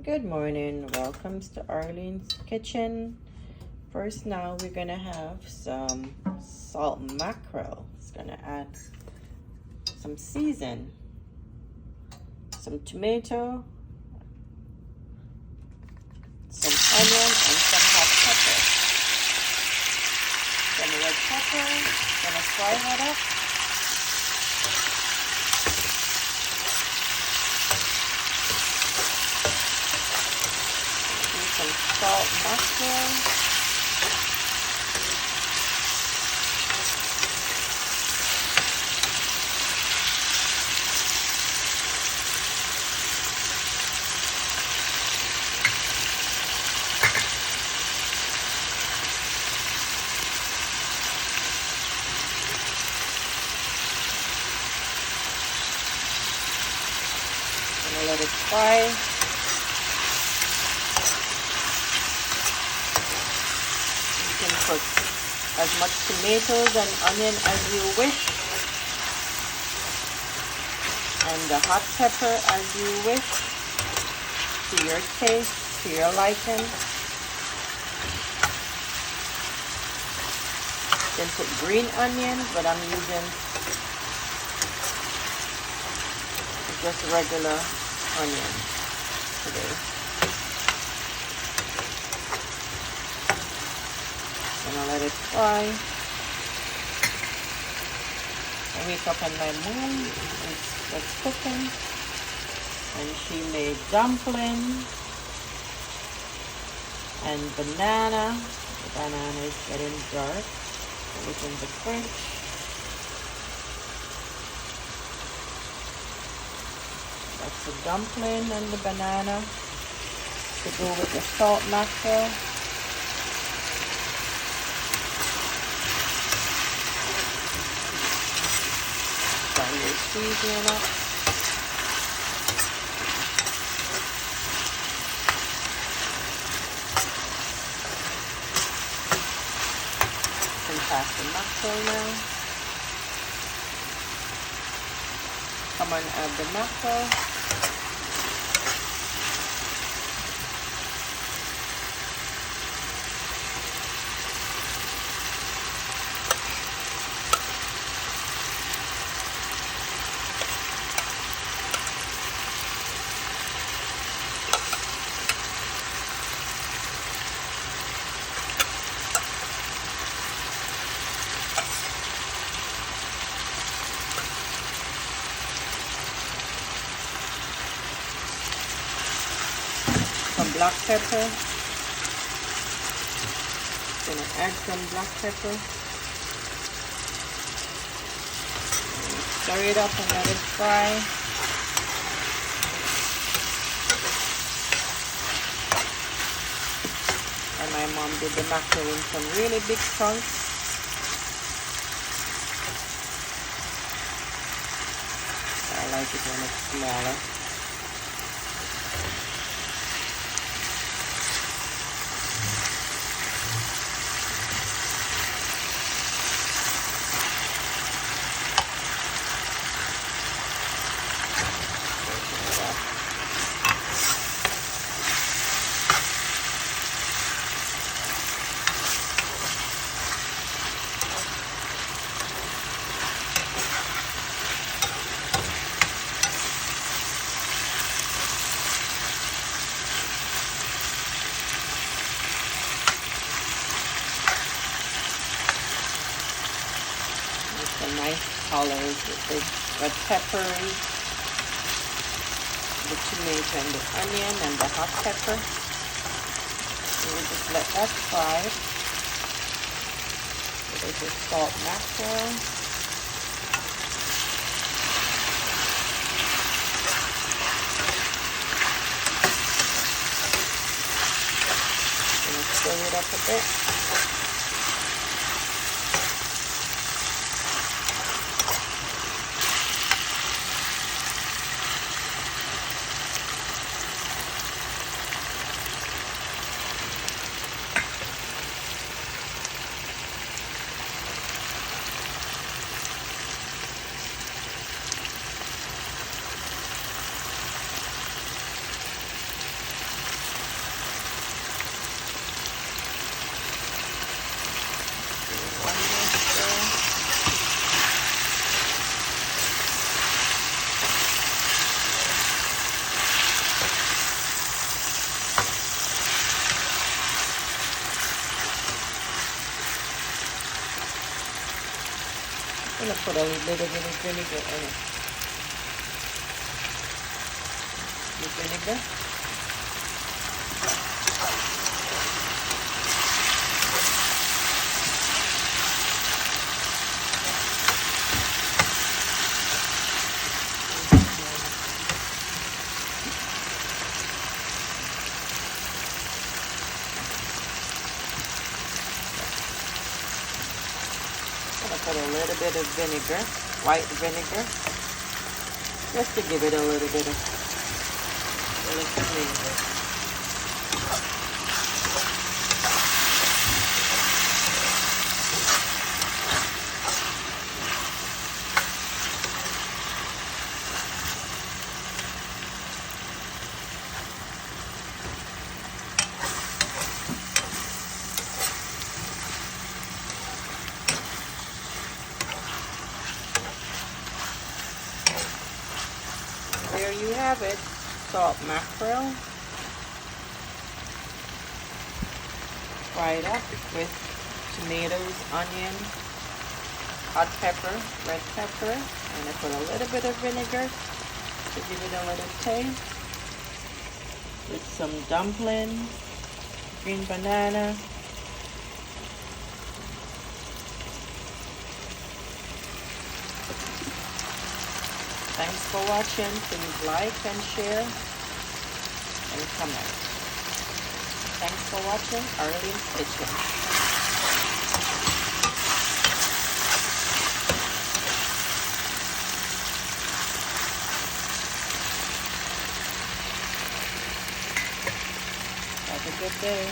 Good morning, welcome to Arlene's Kitchen. First now we're gonna have some salt mackerel. It's gonna add some season, some tomato, some onion, and some hot pepper. Some red pepper, gonna fry that up. Some salt mackerel. Gonna let it fry. Put as much tomatoes and onion as you wish, and the hot pepper as you wish, to your taste, to your liking. You can put green onions, but I'm using just regular onion today. Gonna let it fry. I wake up and my mom was cooking, and she made dumplings and banana. The banana is getting dark. Put it in the fridge. That's the dumpling and the banana to go with the salt mackerel. Season up. And pass the mackerel now. Come on, add the mackerel. Some black pepper. Gonna add some black pepper. Stir it up and let it fry. And my mom did the mackerel in some really big chunks. I like it when it's smaller. The nice colors with the red peppers, the tomato and the onion and the hot pepper. So we just let that fry. There's the salt mackerel. Gonna stir it up a bit. gonna put a little bit of vinegar in it. The vinegar. Put a little bit of vinegar, white vinegar, just to give it a little bit of flavor. There you have it, salt mackerel, fried up with tomatoes, onion, hot pepper, red pepper, and I put a little bit of vinegar to give it a little taste, with some dumplings, green banana. Thanks for watching. Please like and share and comment. Thanks for watching Arlene's Kitchen. Have a good day.